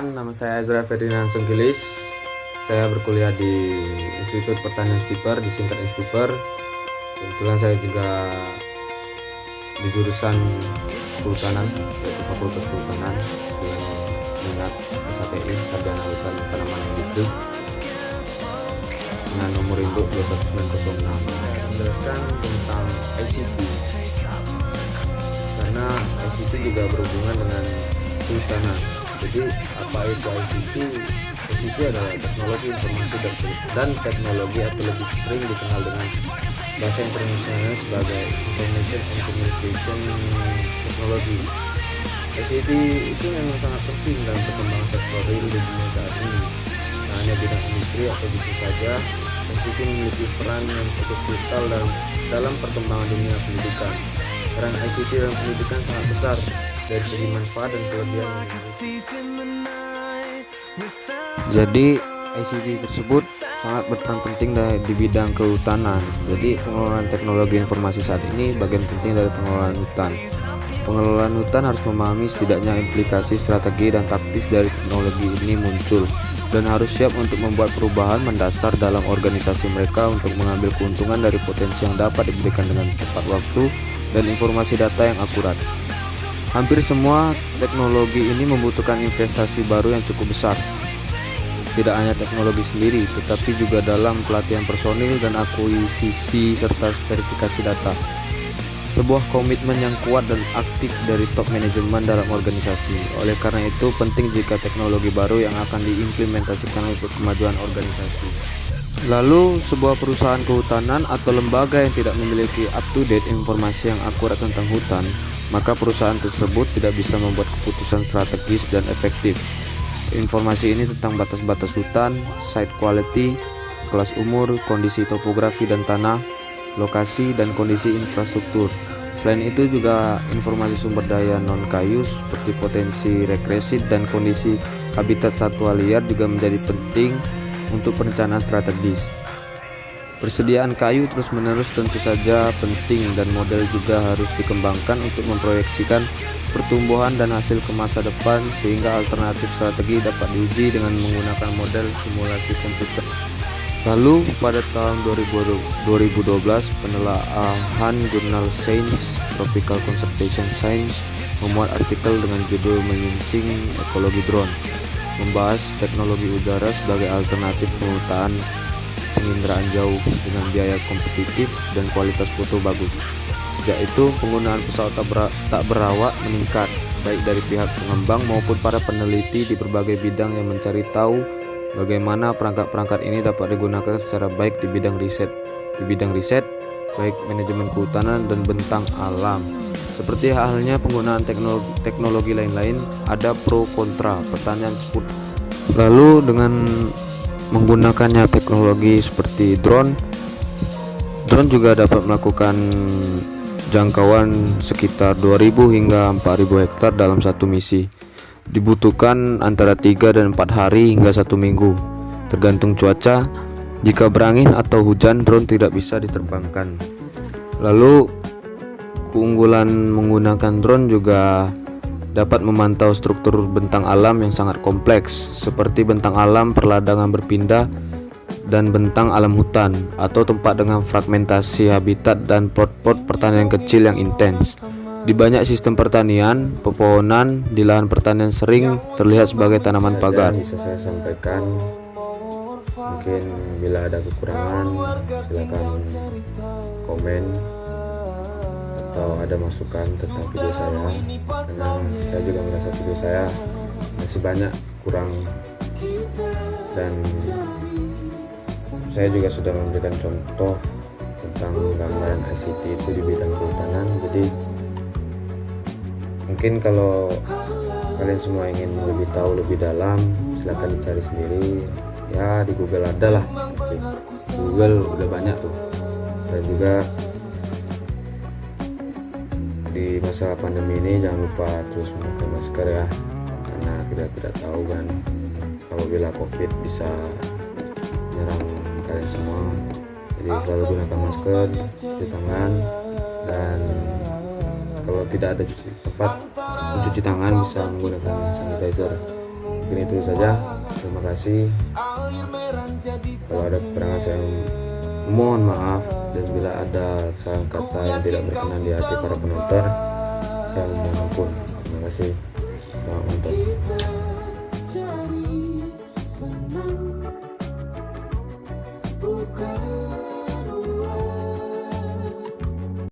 Perkenalkan, nama saya Ezra Ferdinand Sengkilis. Saya berkuliah di Institut Pertanian Stiper, disingkat Stiper. Kebetulan saya juga di jurusan kehutanan, yaitu Fakultas Kehutanan dengan minat SHTI, Sarjana Hutan dan Tanaman Industri, dengan nomor induk 21906. Menjelaskan tentang ICT, karena ICT juga berhubungan dengan kehutanan. Jadi apa itu ICT? ICT adalah teknologi informasi dan teknologi, atau lebih sering dikenal dengan bahasa internasionalnya sebagai Information and Communication Technology. ICT itu memang sangat penting dalam perkembangan sektor real di dunia saat ini. Nah, hanya bidang industri atau bisnis saja, ICT memiliki peran yang cukup vital dalam perkembangan dunia pendidikan. Peran ICT dalam pendidikan sangat besar dari segi manfaat dan kelebihan yang dimiliki. Jadi ICT tersebut sangat berperan penting di bidang kehutanan. Jadi pengelolaan teknologi informasi saat ini bagian penting dari pengelolaan hutan. Pengelolaan hutan harus memahami setidaknya implikasi strategi dan taktis dari teknologi ini muncul, dan harus siap untuk membuat perubahan mendasar dalam organisasi mereka untuk mengambil keuntungan dari potensi yang dapat diberikan dengan tepat waktu dan informasi data yang akurat. Hampir semua teknologi ini membutuhkan investasi baru yang cukup besar. Tidak hanya teknologi sendiri, tetapi juga dalam pelatihan personil dan akuisisi serta verifikasi data. Sebuah komitmen yang kuat dan aktif dari top manajemen dalam organisasi. Oleh karena itu, penting jika teknologi baru yang akan diimplementasikan untuk kemajuan organisasi. Lalu, sebuah perusahaan kehutanan atau lembaga yang tidak memiliki up-to-date informasi yang akurat tentang hutan, maka perusahaan tersebut tidak bisa membuat keputusan strategis dan efektif. Informasi ini tentang batas-batas hutan, site quality, kelas umur, kondisi topografi dan tanah, lokasi dan kondisi infrastruktur. Selain itu juga informasi sumber daya non-kayu seperti potensi rekreasi dan kondisi habitat satwa liar juga menjadi penting untuk perencanaan strategis. Persediaan kayu terus-menerus tentu saja penting, dan model juga harus dikembangkan untuk memproyeksikan pertumbuhan dan hasil ke masa depan, sehingga alternatif strategi dapat diuji dengan menggunakan model simulasi komputer. Lalu pada tahun 2012 penelaahan jurnal Science Tropical Conservation Science memuat artikel dengan judul Menyingsing Ekologi Drone, membahas teknologi udara sebagai alternatif pengutaan penginderaan jauh dengan biaya kompetitif dan kualitas foto bagus. Sejak itu, penggunaan pesawat tak berawak meningkat, baik dari pihak pengembang maupun para peneliti di berbagai bidang yang mencari tahu bagaimana perangkat-perangkat ini dapat digunakan secara baik di bidang riset. Di bidang riset, baik manajemen kehutanan dan bentang alam. Seperti halnya penggunaan teknologi lain-lain, ada pro kontra. Pertanyaan seputar. Lalu dengan menggunakannya teknologi seperti drone juga dapat melakukan jangkauan sekitar 2000 hingga 4000 hektar dalam satu misi. Dibutuhkan antara 3 dan 4 hari hingga 1 minggu, tergantung cuaca. Jika berangin atau hujan, drone tidak bisa diterbangkan. Lalu keunggulan menggunakan drone juga dapat memantau struktur bentang alam yang sangat kompleks, seperti bentang alam perladangan berpindah dan bentang alam hutan, atau tempat dengan fragmentasi habitat dan plot-plot pertanian kecil yang intens. Di banyak sistem pertanian, pepohonan di lahan pertanian sering terlihat sebagai tanaman pagar. Bisa saya sampaikan. Mungkin bila ada kekurangan, silakan komen atau ada masukan tentang video saya, karena saya juga merasa video saya masih banyak kurang, dan saya juga sudah memberikan contoh tentang gambaran ICT itu di bidang kehutanan. Jadi mungkin kalau kalian semua ingin lebih tahu lebih dalam, silahkan dicari sendiri ya, di Google ada lah, pasti Google udah banyak tuh. Dan juga di masa pandemi ini jangan lupa terus memakai masker ya, karena kita tidak tahu kan apabila COVID bisa menyerang kalian semua. Jadi selalu gunakan masker, cuci tangan, dan kalau tidak ada tempat mencuci tangan bisa menggunakan sanitizer. mungkin itu saja. Terima kasih. Kalau ada kekurangan saya mohon maaf, dan bila ada kesalahan kata yang tidak berkenan di hati para penonton, saya mohon ampun. Terima kasih. Selamat menonton.